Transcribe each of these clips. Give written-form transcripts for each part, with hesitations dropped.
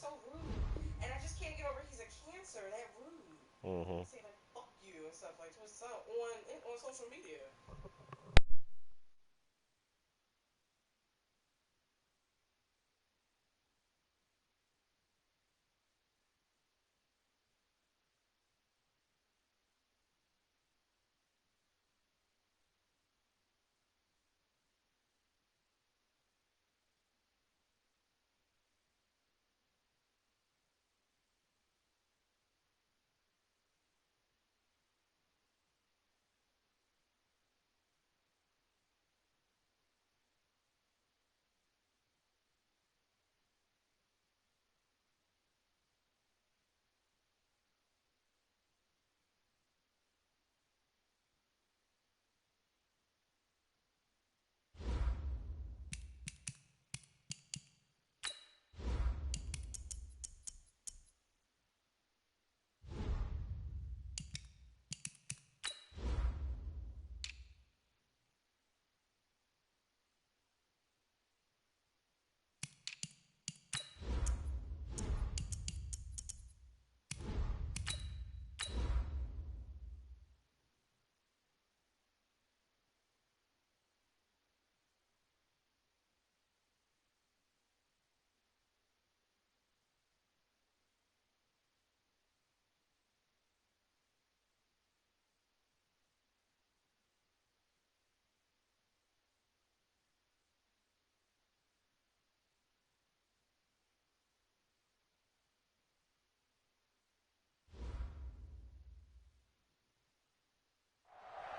so rude. And I just can't get over he's a cancer, that rude. Mm-hmm. Say like fuck you and stuff like to his son on social media.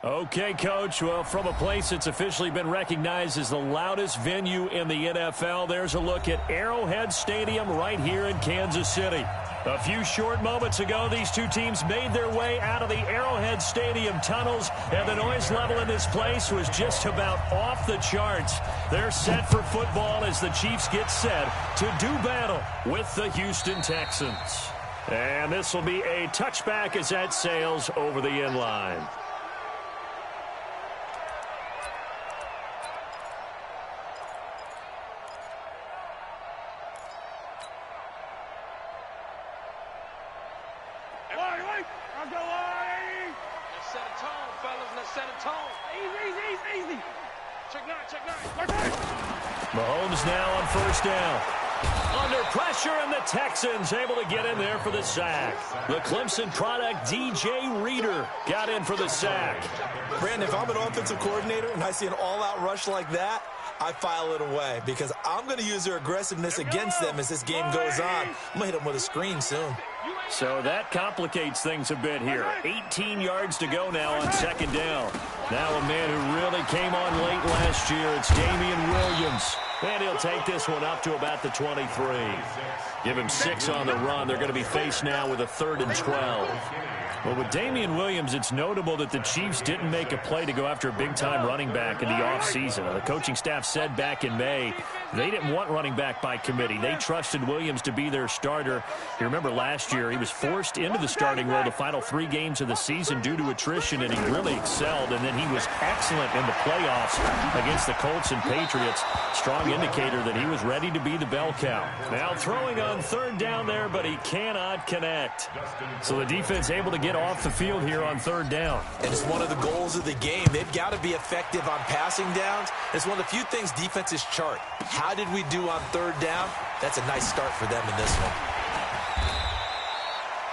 Okay, Coach. Well, from a place that's officially been recognized as the loudest venue in the NFL, there's a look at Arrowhead Stadium right here in Kansas City. A few short moments ago, these two teams made their way out of the Arrowhead Stadium tunnels, and the noise level in this place was just about off the charts. They're set for football as the Chiefs get set to do battle with the Houston Texans. And this will be a touchback as that sails over the end line. Mahomes now on first down. Under pressure, and the Texans able to get in there for the sack. The Clemson product, DJ Reader, got in for the sack. Brandon, if I'm an offensive coordinator and I see an all-out rush like that, I file it away because I'm going to use their aggressiveness against them as this game goes on. I'm going to hit them with a screen soon. So that complicates things a bit here. 18 yards to go now on second down. Now a man who really came on late last year, it's Damian Williams. And he'll take this one up to about the 23. Give him 6 on the run. They're going to be faced now with a 3rd and 12. Well, with Damian Williams, it's notable that the Chiefs didn't make a play to go after a big-time running back in the offseason. The coaching staff said back in May they didn't want running back by committee. They trusted Williams to be their starter. You remember last year he was forced into the starting role the final 3 games of the season due to attrition, and he really excelled. And then he was excellent in the playoffs against the Colts and Patriots. Strong indicator that he was ready to be the bell cow. Now throwing on 3rd down there, but he cannot connect. So the defense able to get off the field here on 3rd down. And it's one of the goals of the game. They've got to be effective on passing downs. It's one of the few things defenses chart. How did we do on 3rd down? That's a nice start for them in this one.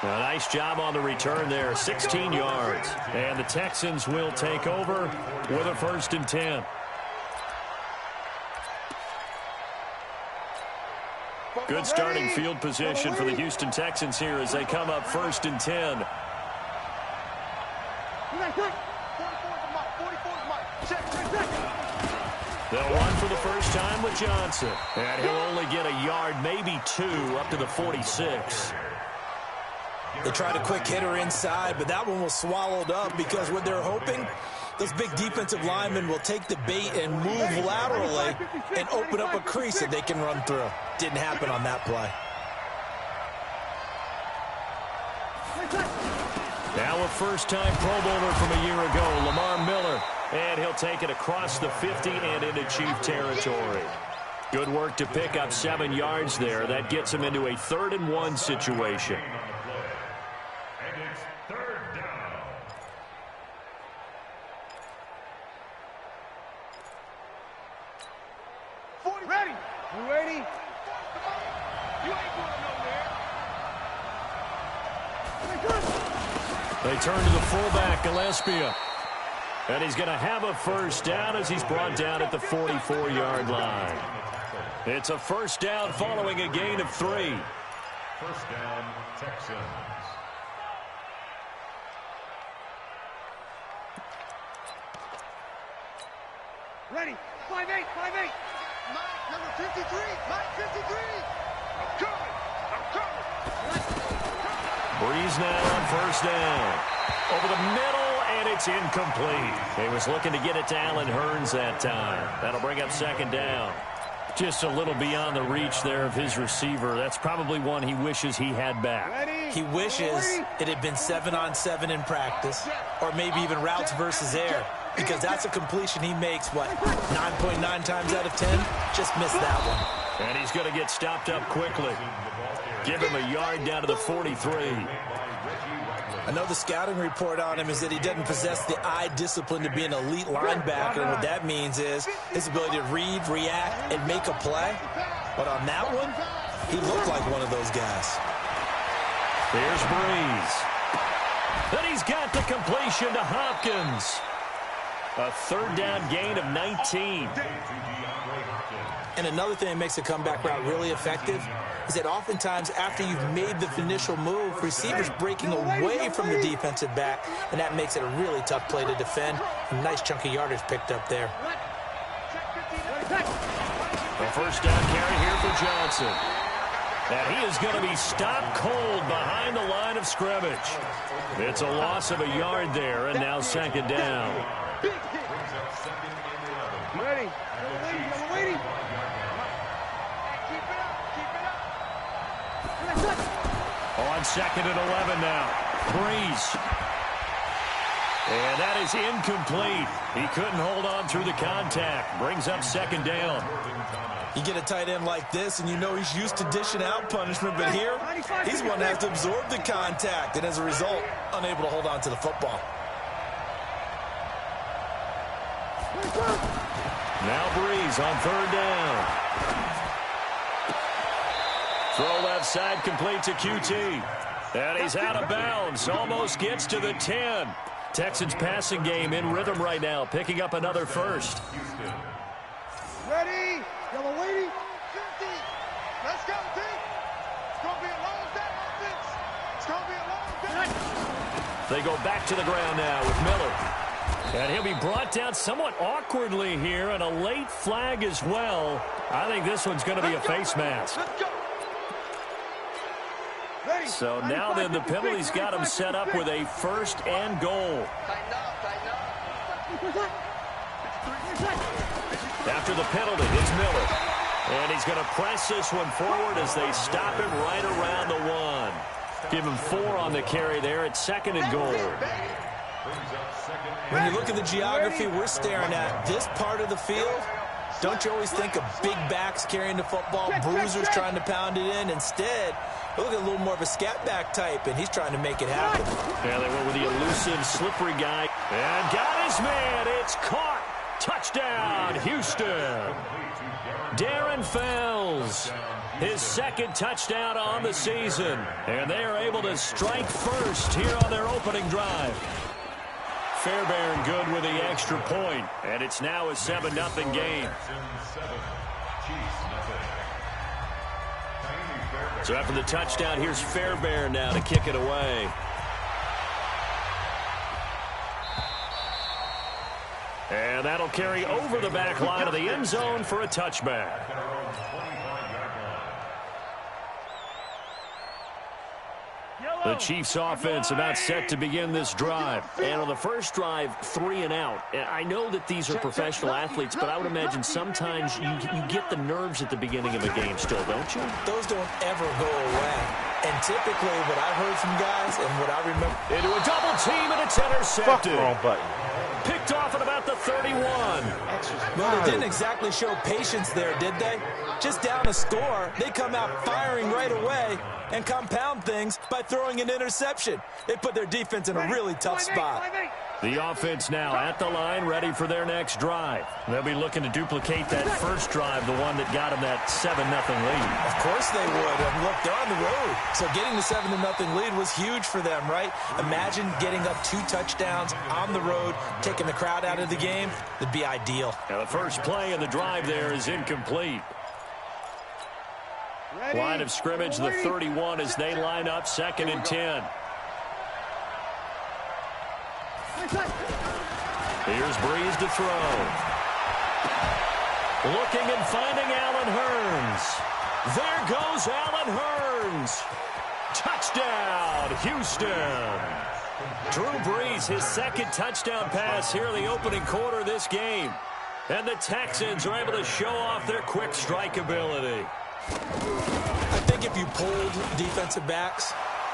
A nice job on the return there, 16 yards. And the Texans will take over with a 1st and 10. Good starting field position for the Houston Texans here as they come up 1st and 10. They'll run for the first time with Johnson. And he'll only get a yard, maybe 2, up to the 46. They tried a quick hitter inside, but that one was swallowed up because what they're hoping, those big defensive linemen will take the bait and move laterally and open up a crease that they can run through. Didn't happen on that play. Now a first-time Pro Bowler from a year ago, Lamar Miller. And he'll take it across the 50 and into Chief territory. Good work to pick up 7 yards there. That gets him into a 3rd-and-1 situation. And it's 3rd down. Ready. You ready? You ain't going nowhere. They turn to the fullback, Gillespie. And he's going to have a 1st down as he's brought down at the 44-yard line. It's a 1st down following a gain of 3. 1st down, Texans. Ready. 5-8. 5-8. Mike, number 53. Mike, 53. I'm coming. Breeze now on 1st down. Over the middle, and it's incomplete. He was looking to get it to Allen Hurns that time. That'll bring up 2nd down. Just a little beyond the reach there of his receiver. That's probably one he wishes he had back. He wishes it had been 7-on-7 in practice, or maybe even routes versus air, because that's a completion he makes, 9.9 times out of 10? Just missed that one. And he's going to get stopped up quickly. Give him a yard down to the 43. I know the scouting report on him is that he doesn't possess the eye discipline to be an elite linebacker, and what that means is his ability to read, react, and make a play. But on that one, he looked like one of those guys. Here's Breeze. Then he's got the completion to Hopkins. A 3rd down gain of 19. And another thing that makes a comeback route really effective is that oftentimes after you've made the initial move, receivers breaking away from the defensive back, and that makes it a really tough play to defend. A nice chunk of yardage picked up there. A 1st down carry here for Johnson. And he is going to be stopped cold behind the line of scrimmage. It's a loss of a yard there, and now 2nd down. Ready. I'm waiting. On 2nd and 11 now. Breeze. And that is incomplete. He couldn't hold on through the contact. Brings up 2nd down. You get a tight end like this, and you know he's used to dishing out punishment, but here, he's one that has to absorb the contact, and as a result, unable to hold on to the football. Now Breeze on 3rd down. Throw left side complete to QT. And he's out of bounds. Almost gets to the 10. Texans passing game in rhythm right now, picking up another 1st. Ready. Yellow waiting. 50. Let's go, team. It's going to be a long day, offense. It's going to be a long day. They go back to the ground now with Miller. And he'll be brought down somewhat awkwardly here, and a late flag as well. I think this one's going to be a face mask. So now then, the penalty's got him set up with a 1st and goal. After the penalty, it's Miller. And he's going to press this one forward as they stop him right around the 1. Give him 4 on the carry there at 2nd and goal. When you look at the geography we're staring at, this part of the field, don't you always think of big backs carrying the football, bruisers trying to pound it in? Instead, look at a little more of a scat back type, and he's trying to make it happen. Yeah, they went with the elusive, slippery guy. And got his man. It's caught. Touchdown, Houston. Darren Fells, his 2nd touchdown on the season. And they are able to strike first here on their opening drive. Fairbairn good with the extra point. And it's now a 7-0 game. So after the touchdown, here's Fairbairn now to kick it away. And that'll carry over the back line of the end zone for a touchback. The Chiefs offense about set to begin this drive. And on the first drive, 3 and out. I know that these are professional athletes, but I would imagine sometimes you get the nerves at the beginning of a game still, don't you? Those don't ever go away. And typically what I heard from guys and what I remember. Into a double team, and it's intercepted. Wrong button. Picked off at about the the 31. Well, they didn't exactly show patience there, did they? Just down a score, they come out firing right away and compound things by throwing an interception. They put their defense in a really tough spot. The offense now at the line, ready for their next drive. They'll be looking to duplicate that first drive, the one that got them that 7-0 lead. Of course they would. And look, they're on the road. So getting the 7-0 lead was huge for them, right? Imagine getting up 2 touchdowns on the road, taking the crowd out of the game. It'd be ideal. Now the first play of the drive there is incomplete. Line of scrimmage, the 31 as they line up, 2nd and 10. Here's Breeze to throw. Looking and finding Allen Hurns. There goes Allen Hurns. Touchdown, Houston. Drew Brees, his 2nd touchdown pass here in the opening quarter of this game. And the Texans are able to show off their quick strike ability. I think if you polled defensive backs,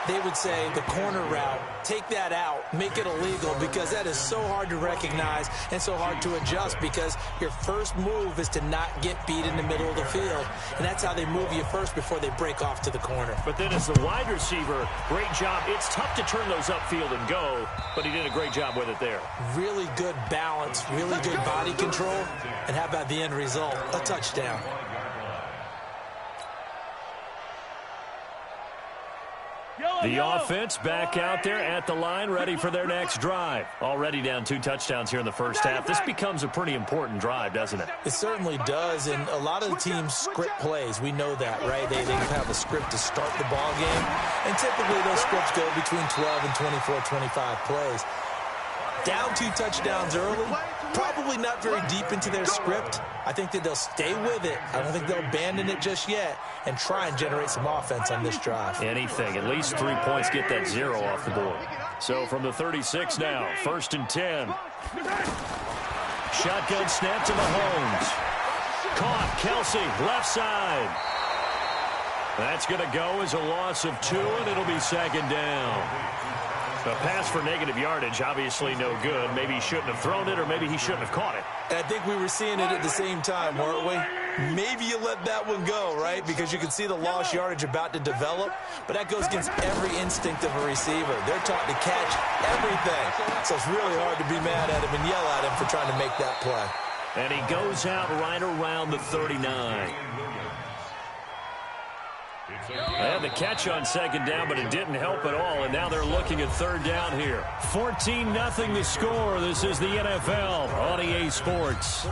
they would say the corner route, take that out, make it illegal, because that is so hard to recognize and so hard to adjust, because your first move is to not get beat in the middle of the field. And that's how they move you first before they break off to the corner. But then as the wide receiver, great job. It's tough to turn those upfield and go, but he did a great job with it there. Really good balance, really good body control, and how about the end result? A touchdown. The offense back out there at the line, ready for their next drive. Already down 2 touchdowns here in the first half. This becomes a pretty important drive, doesn't it? It certainly does, and a lot of the teams script plays. We know that, right? They have a script to start the ball game, and typically those scripts go between 12 and 24, 25 plays. Down 2 touchdowns early, probably not very deep into their script. I think that they'll stay with it. I don't think they'll abandon it just yet and try and generate some offense on this drive. Anything. At least 3 points, get that 0 off the board. So from the 36 now, 1st and 10. Shotgun snap to Mahomes. Caught, Kelsey, left side. That's going to go as a loss of 2, and it'll be 2nd down. A pass for negative yardage, obviously no good. Maybe he shouldn't have thrown it, or maybe he shouldn't have caught it. And I think we were seeing it at the same time, weren't we? Maybe you let that one go, right? Because you can see the lost yardage about to develop. But that goes against every instinct of a receiver. They're taught to catch everything. So it's really hard to be mad at him and yell at him for trying to make that play. And he goes out right around the 39. They had the catch on 2nd down, but it didn't help at all, and now they're looking at 3rd down here. 14-0 the score. This is the NFL on EA Sports.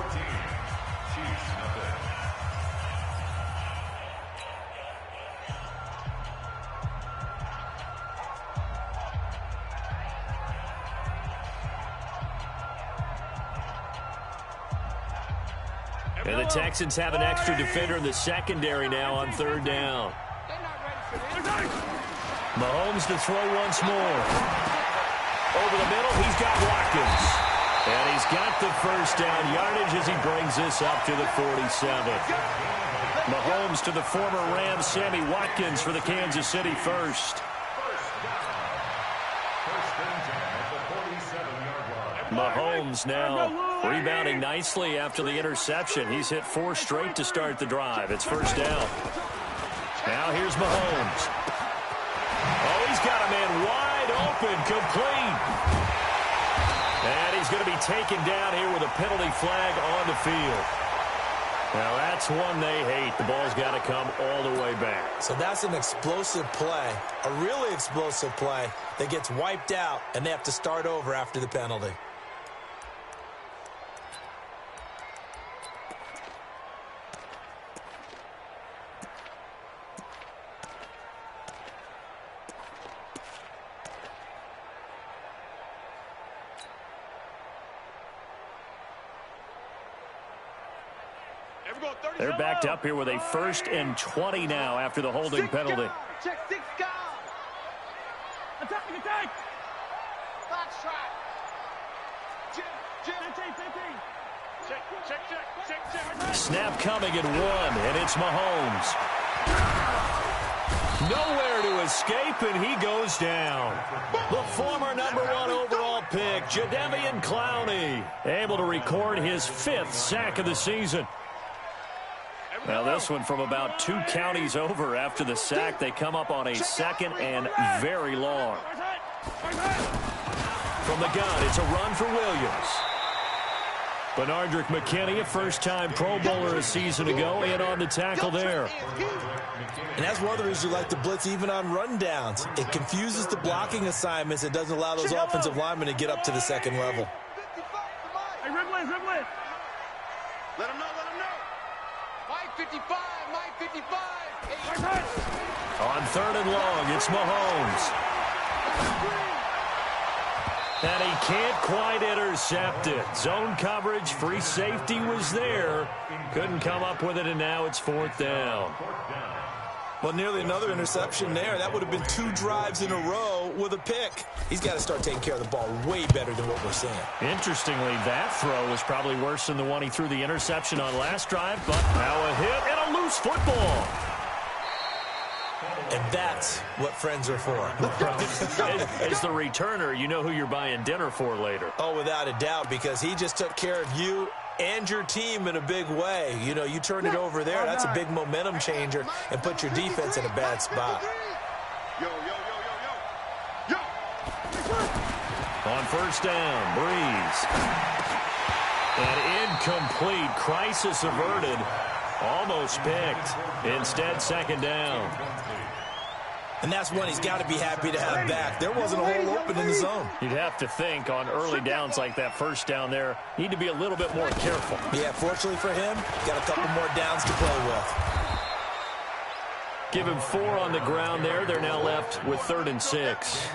And the Texans have an extra defender in the secondary now on 3rd down. Mahomes to throw once more. Over the middle, he's got Watkins. And he's got the 1st down yardage as he brings this up to the 47. Mahomes to the former Rams, Sammy Watkins for the Kansas City first. Mahomes now rebounding nicely after the interception. He's hit 4 straight to start the drive. It's 1st down. Now here's Mahomes. Oh, he's got a man wide open, complete. And he's going to be taken down here with a penalty flag on the field. Now that's one they hate. The ball's got to come all the way back. So that's an explosive play, a really explosive play that gets wiped out, and they have to start over after the penalty. They're backed up here with a 1st and 20 now after the holding penalty. Check 6 guard. Attack. Box try. Check. Snap coming at 1, and it's Mahomes. Nowhere to escape, and he goes down. The former #1 overall pick, Jadeveon Clowney, able to record his 5th sack of the season. Now this one from about 2 counties over after the sack. They come up on a 2nd and very long. From the gun, it's a run for Williams. Benardrick McKinney, a first-time Pro Bowler a season ago, in on the tackle there. And that's one of the reasons you like to blitz even on rundowns. It confuses the blocking assignments. It doesn't allow those offensive linemen to get up to the second level. Hey, Ridley. Let him know. Mike 55. On 3rd and long, it's Mahomes. And he can't quite intercept it. Zone coverage, free safety was there. Couldn't come up with it, and now it's 4th down. Well, nearly another interception there. That would have been 2 drives in a row with a pick. He's got to start taking care of the ball way better than what we're seeing. Interestingly, that throw was probably worse than the one he threw the interception on last drive, but now a hit and a loose football. And that's what friends are for. As the returner, you know who you're buying dinner for later. Oh, without a doubt, because he just took care of you and your team in a big way. You know, you turn it over there, that's a big momentum changer and put your defense in a bad spot. Yo. On 1st down, Breeze. An incomplete, crisis averted, almost picked. Instead, 2nd down. And that's one he's got to be happy to have back. There wasn't a hole open in the zone. You'd have to think on early downs like that 1st down there, need to be a little bit more careful. Yeah, fortunately for him, got a couple more downs to play with. Give him 4 on the ground there. They're now left with 3rd and 6.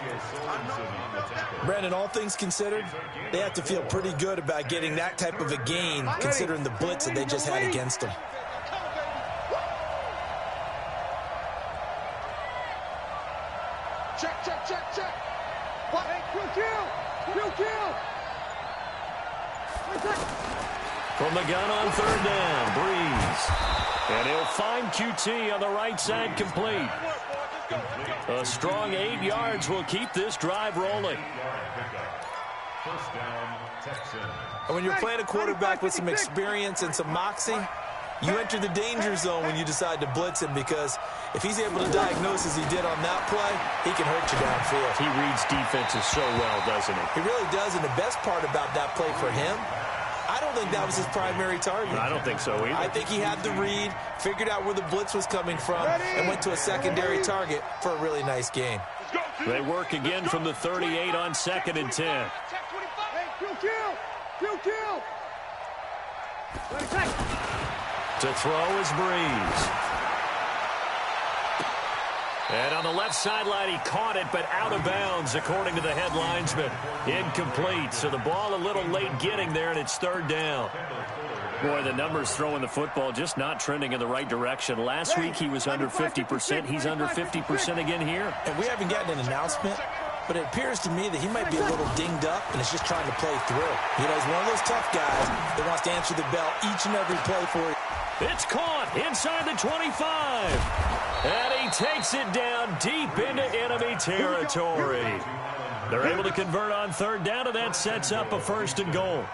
Brandon, all things considered, they have to feel pretty good about getting that type of a gain, considering the blitz that they just had against them. Check. What? Hey, kill. From the gun on 3rd down, Breeze. And he'll find QT on the right side, complete. A strong 8 yards will keep this drive rolling. First down, Texans. And when you're playing a quarterback with some experience and some moxie, you enter the danger zone when you decide to blitz him, because if he's able to diagnose as he did on that play, he can hurt you downfield. He reads defenses so well, doesn't he? He really does, and the best part about that play for him, I don't think that was his primary target. I don't think so either. I think he had the read, figured out where the blitz was coming from, and went to a secondary target for a really nice gain. They work again from the 38 on 2nd and 10. To throw is Breeze. And on the left sideline, he caught it, but out of bounds, according to the head linesman. Incomplete, so the ball a little late getting there, and it's 3rd down. Boy, the numbers throwing the football just not trending in the right direction. Last week, he was under 50%. He's under 50% again here. And we haven't gotten an announcement, but it appears to me that he might be a little dinged up and is just trying to play through. You know, he's one of those tough guys that wants to answer the bell each and every play for it. It's caught inside the 25. And he takes it down deep into enemy territory. They're able to convert on 3rd down, and that sets up a 1st and goal.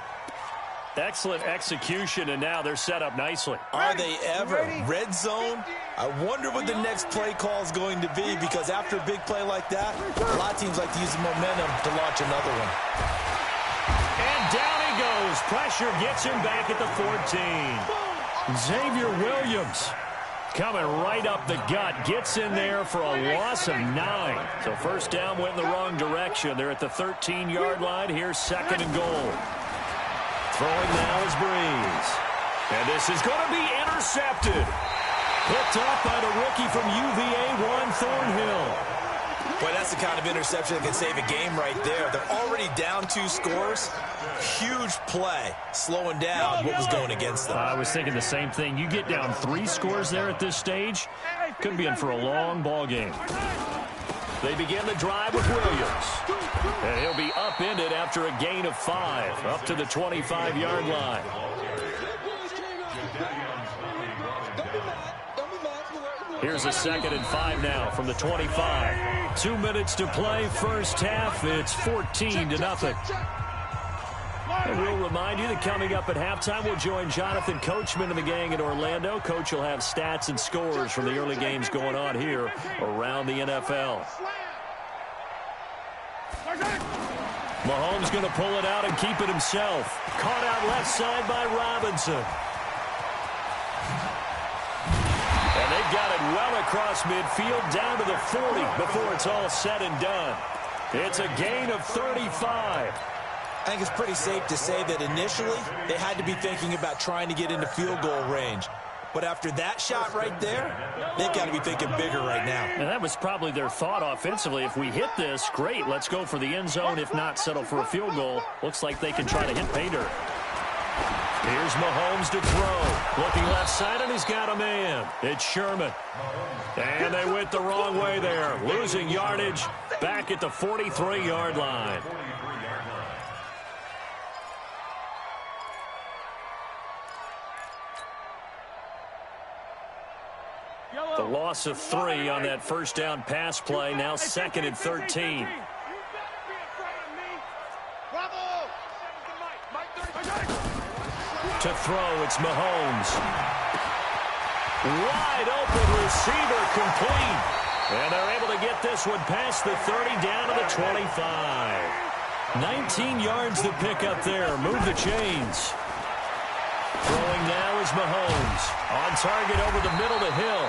Excellent execution, and now they're set up nicely. Are they ever? Red zone? I wonder what the next play call is going to be, because after a big play like that, a lot of teams like to use the momentum to launch another one. And down he goes. Pressure gets him back at the 14. Xavier Williams coming right up the gut. Gets in there for a loss of 9. So 1st down went in the wrong direction. They're at the 13-yard line. Here's 2nd and goal. Throwing now is Breeze. And this is going to be intercepted. Picked up by the rookie from UVA, Juan Thornhill. Boy, that's the kind of interception that can save a game right there. They're already down 2 scores. Huge play, slowing down what was going against them. I was thinking the same thing. You get down 3 scores there at this stage, could be in for a long ball game. They begin the drive with Williams. And he'll be upended after a gain of 5, up to the 25-yard line. Here's a 2nd and 5 now from the 25. 2 minutes to play, first half. It's 14-0. And we'll remind you that coming up at halftime, we'll join Jonathan Coachman and the gang in Orlando. Coach will have stats and scores from the early games going on here around the NFL. Mahomes going to pull it out and keep it himself. Caught out left side by Robinson. And they've got it well across midfield down to the 40 before it's all said and done. It's a gain of 35. I think it's pretty safe to say that initially they had to be thinking about trying to get into field goal range. But after that shot right there, they've got to be thinking bigger right now. And that was probably their thought offensively. If we hit this, great, let's go for the end zone. If not, settle for a field goal. Looks like they can try to hit pay dirt. Here's Mahomes to throw. Looking left side, and he's got a man. It's Sherman. And they went the wrong way there. Losing yardage back at the 43-yard line. The loss of 3 on that first down pass play. Now 2nd and 13. To throw, it's Mahomes. Wide open receiver complete. And they're able to get this one past the 30 down to the 25. 19 yards to pick up there. Move the chains. Throwing now is Mahomes. On target over the middle to Hill.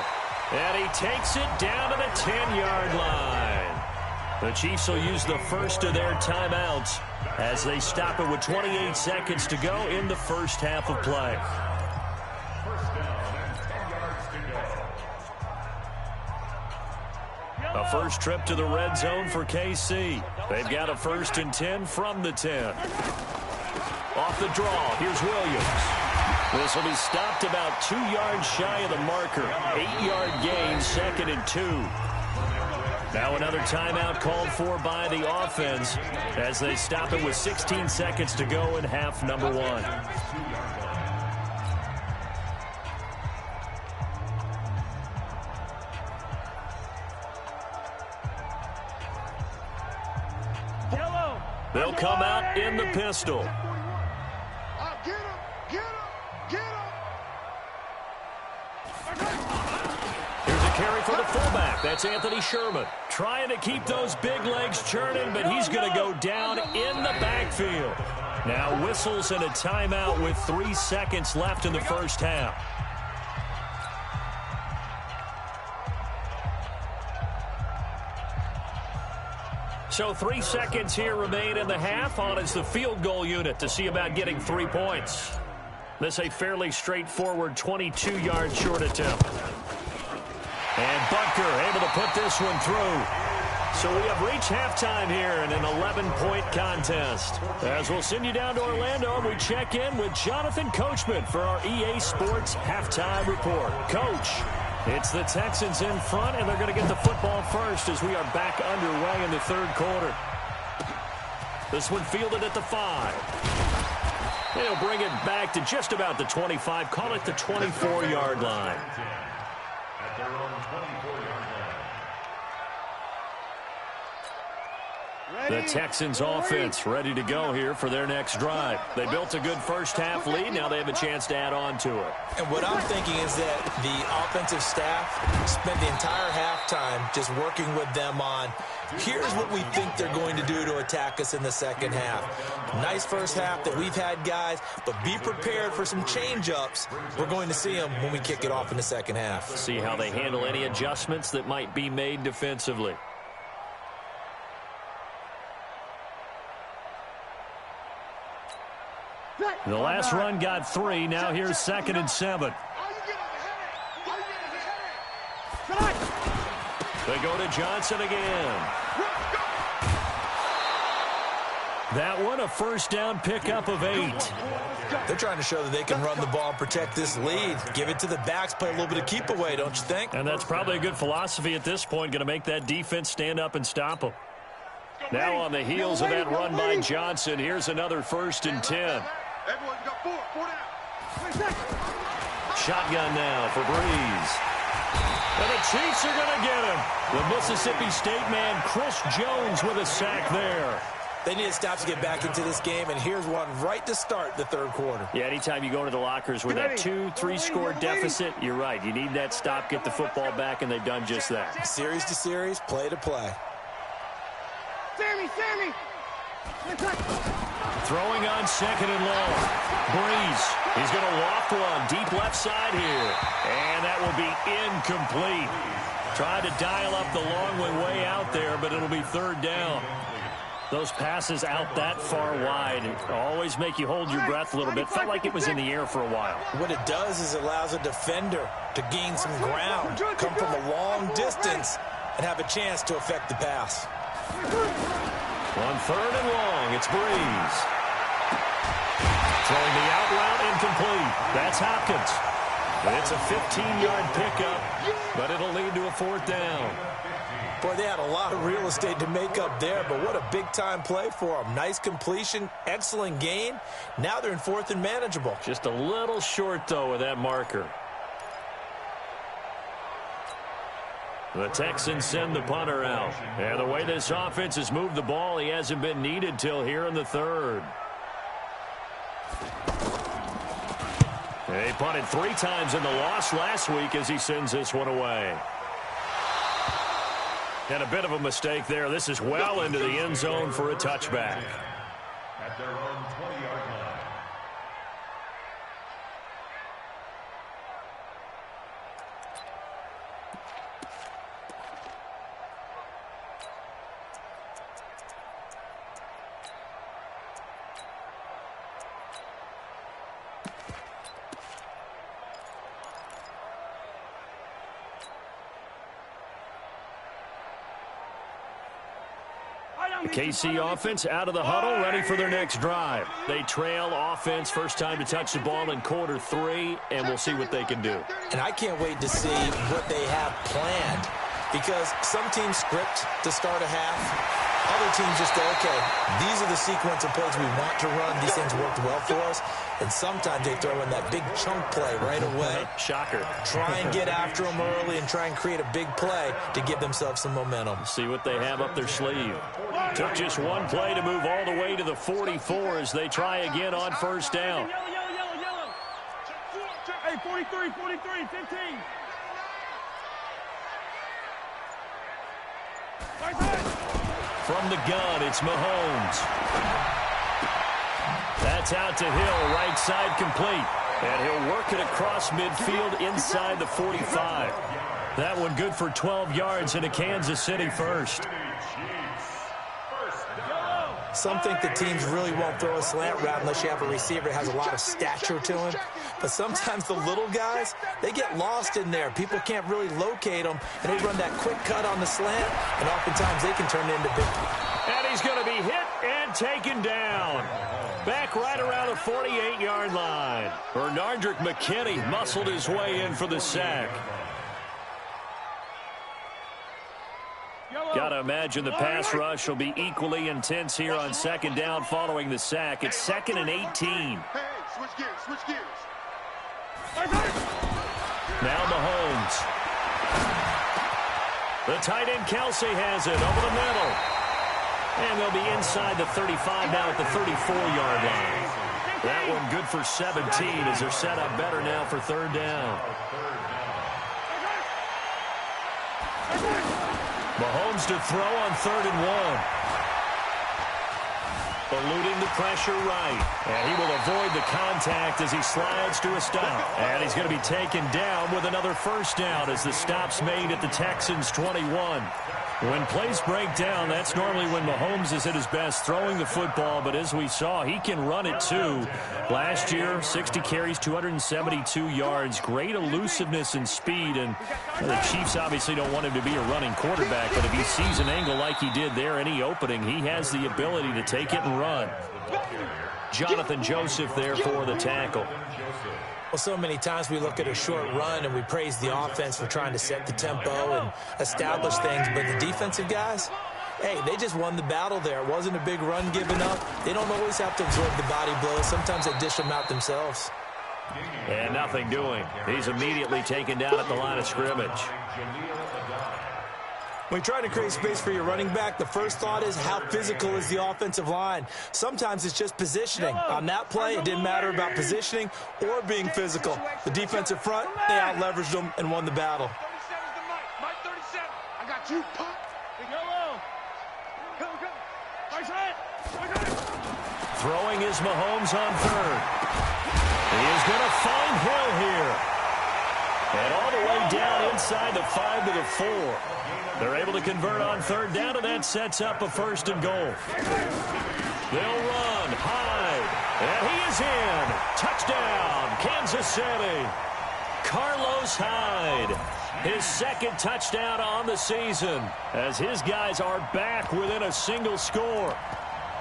And he takes it down to the 10-yard line. The Chiefs will use the first of their timeouts as they stop it with 28 seconds to go in the first half of play. First down and 10 yards to go. A first trip to the red zone for KC. They've got a 1st and 10 from the 10. Off the draw, here's Williams. This will be stopped about 2 yards shy of the marker. 8-yard gain, 2nd and 2. Now another timeout called for by the offense as they stop it with 16 seconds to go in half number 1. They'll come out in the pistol. Carry for the fullback. That's Anthony Sherman. Trying to keep those big legs churning, but he's going to go down in the backfield. Now whistles and a timeout with 3 seconds left in the first half. So 3 seconds here remain in the half. On is the field goal unit to see about getting 3 points. This a fairly straightforward 22-yard short attempt. And Butker able to put this one through. So we have reached halftime here in an 11-point contest. As we'll send you down to Orlando, and we check in with Jonathan Coachman for our EA Sports Halftime Report. Coach, it's the Texans in front, and they're going to get the football first as we are back underway in the third quarter. This one fielded at the 5. They'll bring it back to just about the 25. Call it the 24-yard line. At their own 24-yard line. The Texans offense ready to go here for their next drive. They built a good first half lead. Now they have a chance to add on to it. And what I'm thinking is that the offensive staff spent the entire halftime just working with them on, here's what we think they're going to do to attack us in the second half. Nice first half that we've had, guys, but be prepared for some change-ups. We're going to see them when we kick it off in the second half. See how they handle any adjustments that might be made defensively. The last run got 3. Now here's 2nd and 7. They go to Johnson again. That one, a first down pickup of 8. They're trying to show that they can run the ball and protect this lead. Give it to the backs, play a little bit of keep away, don't you think? And that's probably a good philosophy at this point, going to make that defense stand up and stop them. Now on the heels of that run by Johnson, here's another 1st and 10. Everyone's got 4 down. Shotgun now for Breeze. And the Chiefs are going to get him. The Mississippi State man, Chris Jones, with a sack there. They need to stop to get back into this game, and here's one right to start the third quarter. Yeah, anytime you go into the lockers with that 2-3 score deficit, you're right. You need that stop, get the football back, and they've done just that. Series to series, play to play. Sammy! Throwing on second and long. Breeze. He's going to loft one deep left side here. And that will be incomplete. Tried to dial up the long one way out there, but it'll be third down. Those passes out that far wide always make you hold your breath a little bit. Felt like it was in the air for a while. What it does is it allows a defender to gain some ground, come from a long distance, and have a chance to affect the pass. On third and long, it's Breeze. Throwing the out route incomplete. That's Hopkins. It's a 15-yard pickup, but it'll lead to a fourth down. Boy, they had a lot of real estate to make up there, but what a big-time play for them. Nice completion, excellent gain. Now they're in fourth and manageable. Just a little short, though, with that marker. The Texans send the punter out. And the way this offense has moved the ball, he hasn't been needed till here in the third. They punted 3 times in the loss last week as he sends this one away. And a bit of a mistake there. This is well into the end zone for a touchback. At their own 20-yard line. KC offense out of the huddle, ready for their next drive. They trail offense, first time to touch the ball in quarter 3, and we'll see what they can do. And I can't wait to see what they have planned, because some teams script to start a half. Other teams just go, okay, these are the sequence of plays we want to run. These things worked well for us. And sometimes they throw in that big chunk play right away. Shocker. Try and get after them early and try and create a big play to give themselves some momentum. See what they have up their sleeve. Took just one play to move all the way to the 44 as they try again on first down. Yellow. Hey, 43, 15. From the gun, it's Mahomes. That's out to Hill, right side complete. And he'll work it across midfield inside the 45. That one good for 12 yards into Kansas City first. Some think the teams really won't throw a slant route unless you have a receiver that has a lot of stature to him. But sometimes the little guys, they get lost in there. People can't really locate them, and they run that quick cut on the slant, and oftentimes they can turn it into big. And he's going to be hit and taken down. Back right around the 48-yard line. Bernardrick McKinney muscled his way in for the sack. Got to imagine the pass rush will be equally intense here on second down following the sack. It's 2nd and 18. Hey, switch gears. Now Mahomes. The tight end Kelsey has it over the middle. And they'll be inside the 35 now at the 34-yard line. That one good for 17 as they're set up better now for third down. Mahomes to throw on 3rd and 1. Eluding the pressure right. And he will avoid the contact as he slides to a stop. And he's going to be taken down with another first down as the stop's made at the Texans' 21. When plays break down, that's normally when Mahomes is at his best throwing the football. But as we saw, he can run it too. Last year, 60 carries, 272 yards. Great elusiveness and speed. And the Chiefs obviously don't want him to be a running quarterback. But if he sees an angle like he did there, any opening, he has the ability to take it and run. Jonathan Joseph there for the tackle. Well, so many times we look at a short run and we praise the offense for trying to set the tempo and establish things. But the defensive guys, hey, they just won the battle there. It wasn't a big run given up. They don't always have to absorb the body blows. Sometimes they dish them out themselves. And nothing doing. He's immediately taken down at the line of scrimmage. When you try to create space for your running back, the first thought is how physical is the offensive line. Sometimes it's just positioning. On that play, it didn't matter about positioning or being physical. The defensive front, they out-leveraged them and won the battle. 37's the mic. Mike 37. I got you. Pop. Go. Go. Nice hit. Throwing is Mahomes on third. He is going to find Hill here. And all the way down inside the 5 to the 4. They're able to convert on third down, and that sets up a first and goal. They'll run, Hyde, and he is in. Touchdown, Kansas City. Carlos Hyde, his second touchdown on the season, as his guys are back within a single score.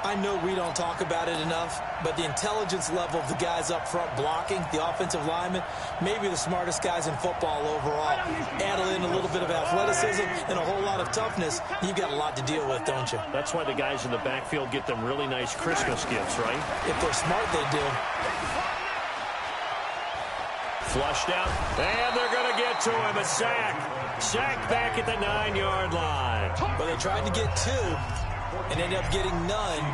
I know we don't talk about it enough, but the intelligence level of the guys up front blocking, the offensive linemen, maybe the smartest guys in football overall. Add in a little bit of athleticism and a whole lot of toughness, you've got a lot to deal with, don't you? That's why the guys in the backfield get them really nice Christmas gifts, right? If they're smart, they do. Flushed out, and they're going to get to him. A sack. Sack back at the 9-yard line. But they tried to get 2. And ended up getting none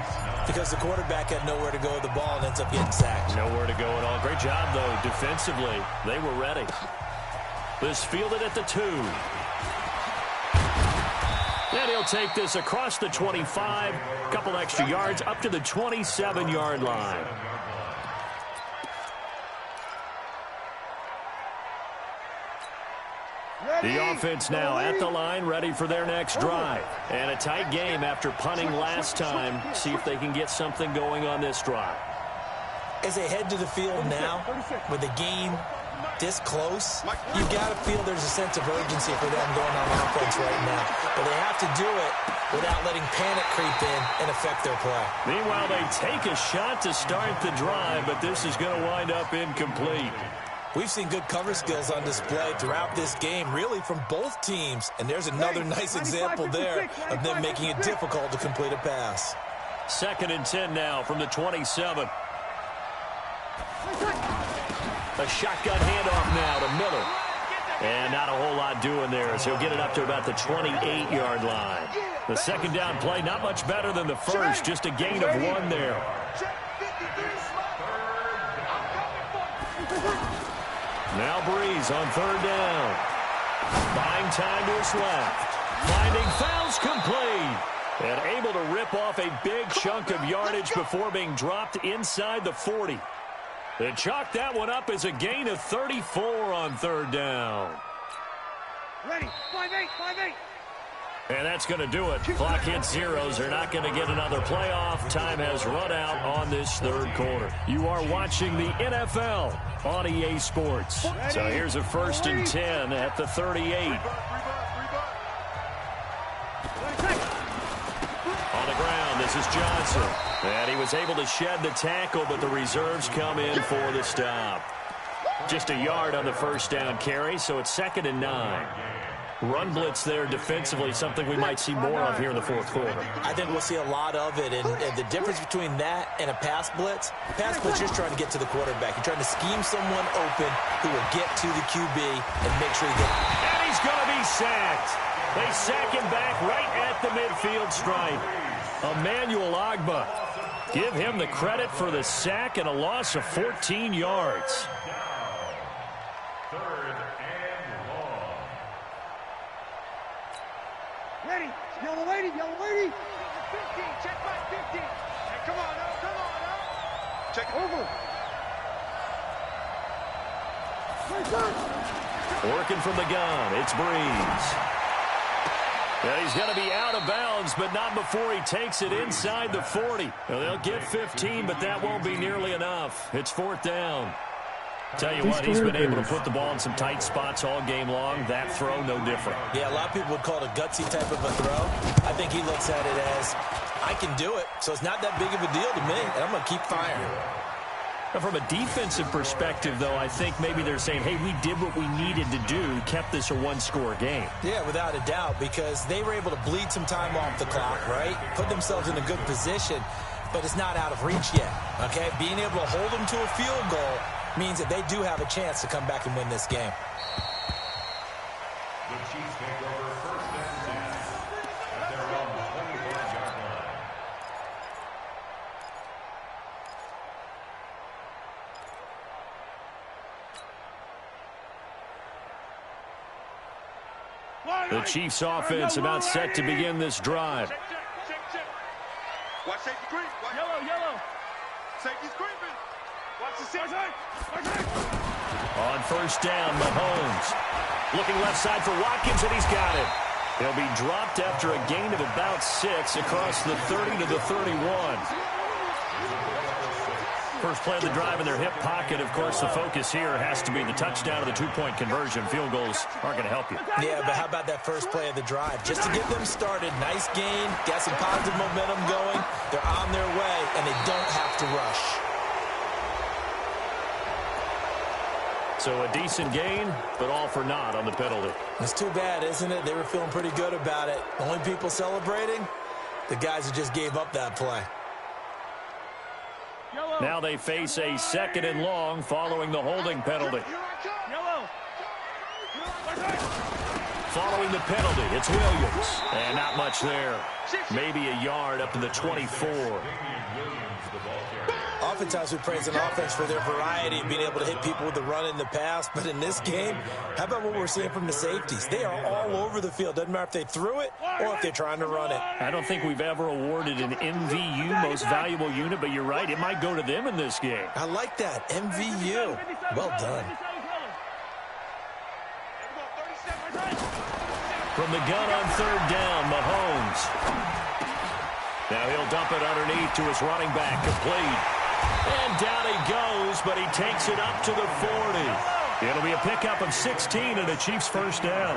because the quarterback had nowhere to go with the ball and ends up getting sacked. Nowhere to go at all. Great job, though, defensively. They were ready. This fielded at the 2. And he'll take this across the 25. Couple extra yards up to the 27-yard line. The offense now at the line, ready for their next drive. And a tight game after punting last time. See if they can get something going on this drive. As they head to the field now, with the game this close, you've got to feel there's a sense of urgency for them going on offense right now. But they have to do it without letting panic creep in and affect their play. Meanwhile, they take a shot to start the drive, but this is going to wind up incomplete. We've seen good cover skills on display throughout this game, really from both teams. And there's another nice example there of them making it difficult to complete a pass. 2nd and 10 now from the 27. A shotgun handoff now to Miller. And not a whole lot doing there as he'll get it up to about the 28-yard line. The second down play, not much better than the first, just a gain of 1 there. Now Breeze on third down. Buying time to his left. Finding fouls complete. And able to rip off a big chunk of yardage before being dropped inside the 40. They chalk that one up as a gain of 34 on third down. Ready, 5-8. And that's going to do it. Clock hits zeros. They're not going to get another playoff. Time has run out on this third quarter. You are watching the NFL on EA Sports. So here's a 1st and 10 at the 38. On the ground, this is Johnson. And he was able to shed the tackle, but the reserves come in for the stop. Just a yard on the first down carry, so it's 2nd and 9. Run blitz there defensively, something we might see more of here in the fourth quarter. I think we'll see a lot of it, and the difference between that and a pass blitz, you're trying to get to the quarterback. You're trying to scheme someone open who will get to the QB and make sure he gets. And he's going to be sacked. They sack him back right at the midfield stripe. Emmanuel Ogbah. Give him the credit for the sack and a loss of 14 yards. Ready, yellow lady. 15, check back 15. Hey, come on now. Check it over. Working from the gun, it's Breeze. And he's going to be out of bounds, but not before he takes it inside the 40. Well, they'll get 15, but that won't be nearly enough. It's 4th down. Tell you what, he's been able to put the ball in some tight spots all game long. That throw, no different. Yeah, a lot of people would call it a gutsy type of a throw. I think he looks at it as, I can do it, so it's not that big of a deal to me, and I'm going to keep firing. Now, from a defensive perspective, though, I think maybe they're saying, hey, we did what we needed to do, kept this a one-score game. Yeah, without a doubt, because they were able to bleed some time off the clock, right? Put themselves in a good position, but it's not out of reach yet, okay? Being able to hold them to a field goal means that they do have a chance to come back and win this game. The Chiefs take over first and 10 at their own 25-yard line. The Chiefs offense about set to begin this drive. Watch safety creep. Yellow. Safety's creeping. Watch the safety. On first down, Mahomes. Looking left side for Watkins, and he's got it. He'll be dropped after a gain of about 6 across the 30 to the 31. First play of the drive in their hip pocket. Of course, the focus here has to be the touchdown of the two-point conversion. Field goals aren't going to help you. Yeah, but how about that first play of the drive? Just to get them started, nice gain, got some positive momentum going. They're on their way, and they don't have to rush. So a decent gain, but all for naught on the penalty. It's too bad, isn't it? They were feeling pretty good about it. The only people celebrating, the guys who just gave up that play. Now they face a 2nd and long following the holding penalty. Following the penalty, it's Williams. And not much there. Maybe a yard up to the 24. Oftentimes we praise an offense for their variety of being able to hit people with the run in the pass. But in this game, how about what we're seeing from the safeties? They are all over the field. Doesn't matter if they threw it or if they're trying to run it. I don't think we've ever awarded an MVU, most valuable unit, but you're right. It might go to them in this game. I like that. MVU. Well done. From the gun on third down, Mahomes. Now he'll dump it underneath to his running back, complete. And down he goes, but he takes it up to the 40. It'll be a pickup of 16 and a Chiefs first down.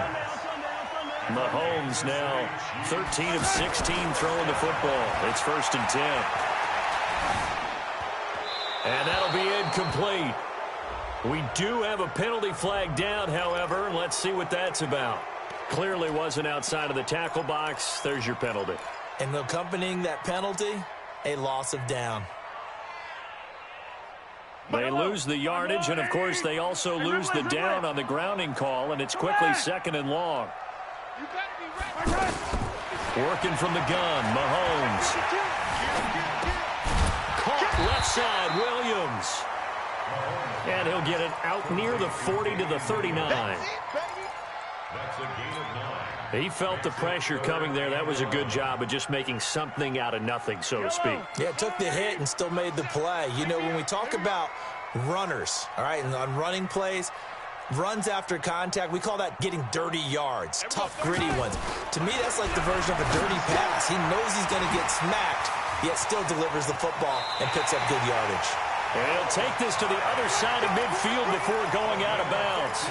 Mahomes now 13 of 16 throwing the football. It's 1st and 10. And that'll be incomplete. We do have a penalty flag down, however, and let's see what that's about. Clearly wasn't outside of the tackle box. There's your penalty. And accompanying that penalty, a loss of down. They lose the yardage, and, of course, they also lose the down on the grounding call, and it's quickly 2nd and long. Working from the gun, Mahomes. Caught left side, Williams. And he'll get it out near the 40 to the 39. That's a gain of 9. He felt the pressure coming there. That was a good job of just making something out of nothing, so to speak. Yeah, took the hit and still made the play. You know, when we talk about runners, all right, and on running plays, runs after contact, we call that getting dirty yards, tough, gritty ones. To me, that's like the version of a dirty pass. He knows he's going to get smacked, yet still delivers the football and picks up good yardage. And he'll take this to the other side of midfield before going out of bounds.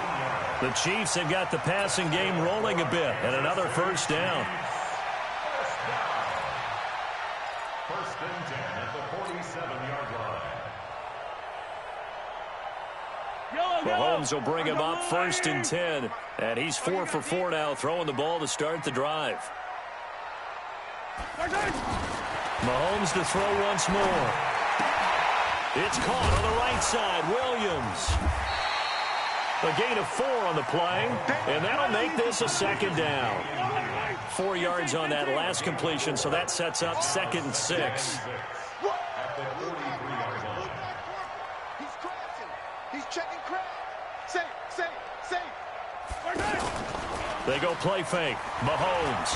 The Chiefs have got the passing game rolling a bit, and another first down. 1st and 10 at the 47-yard line. Mahomes will bring him up 1st and 10, and he's 4 for 4 now, throwing the ball to start the drive. Mahomes to throw once more. It's caught on the right side, Williams. A gain of 4 on the play, and that'll make this a 2nd down. 4 yards on that last completion, so that sets up 2nd and 6. At the 43-yard line. He's crashing. He's checking crowd. Safe. They go play fake. Mahomes.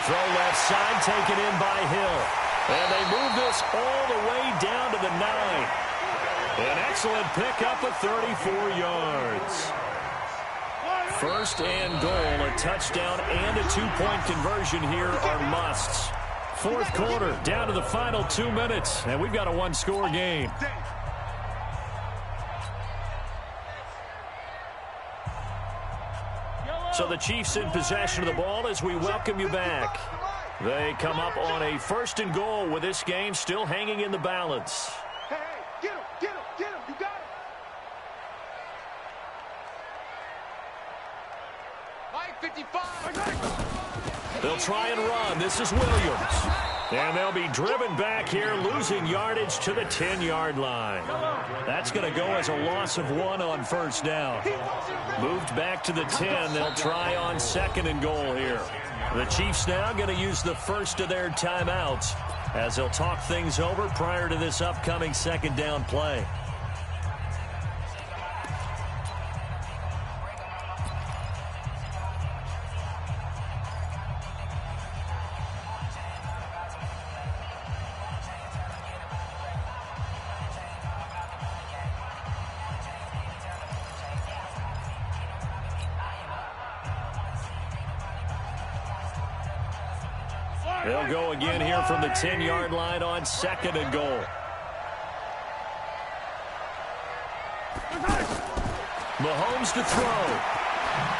Throw left side, taken in by Hill. And they move this all the way down to the 9. An excellent pickup of 34 yards. 1st and goal, a touchdown and a 2-point conversion here are musts. 4th quarter, down to the final 2 minutes, and we've got a 1-score game. So the Chiefs in possession of the ball as we welcome you back. They come up on a 1st and goal with this game still hanging in the balance. Hey, get him. You got it. Line 55. They'll try and run. This is Williams. And they'll be driven back here, losing yardage to the 10-yard line. That's going to go as a loss of 1 on first down. Moved back to the 10. They'll try on 2nd and goal here. The Chiefs now going to use the first of their timeouts as they'll talk things over prior to this upcoming 2nd down play. They'll go again here from the 10-yard line on 2nd and goal. Mahomes to throw.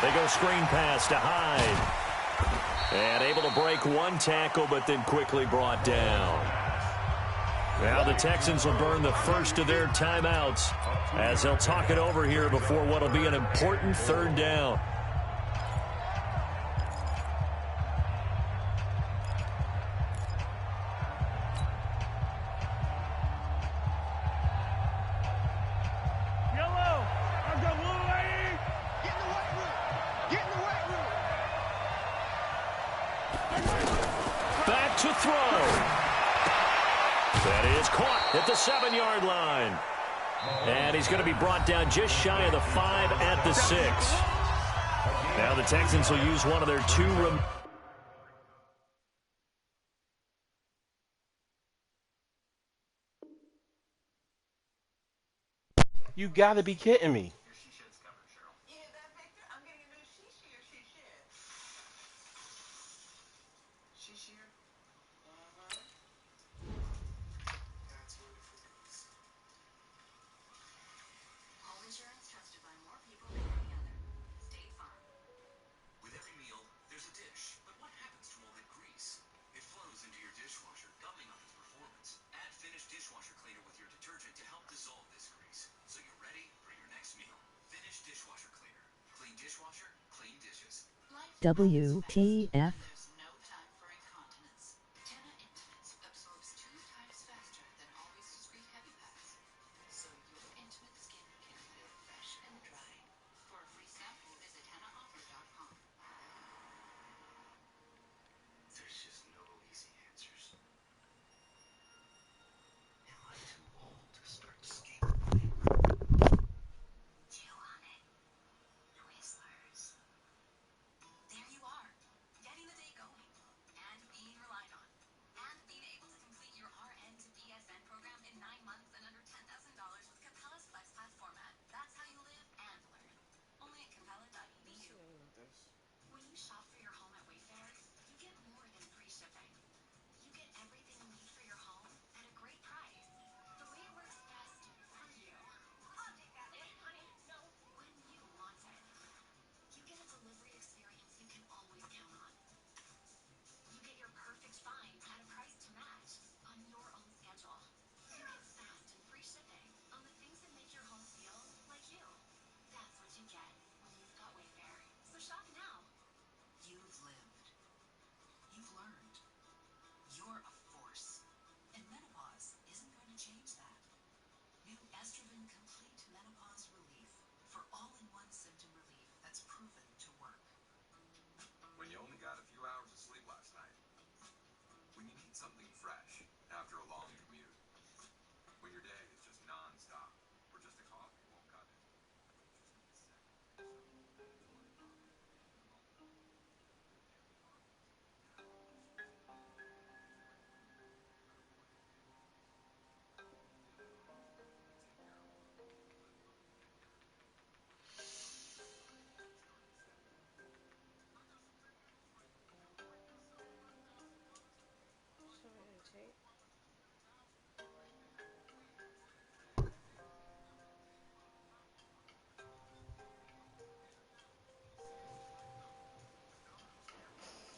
They go screen pass to Hyde. And able to break one tackle, but then quickly brought down. Now the Texans will burn the first of their timeouts as they'll talk it over here before what will be an important 3rd down. Back to throw. That is caught at the 7-yard line. And he's going to be brought down just shy of the 5 at the 6. Now the Texans will use one of their 2 You got to be kidding me. WTF.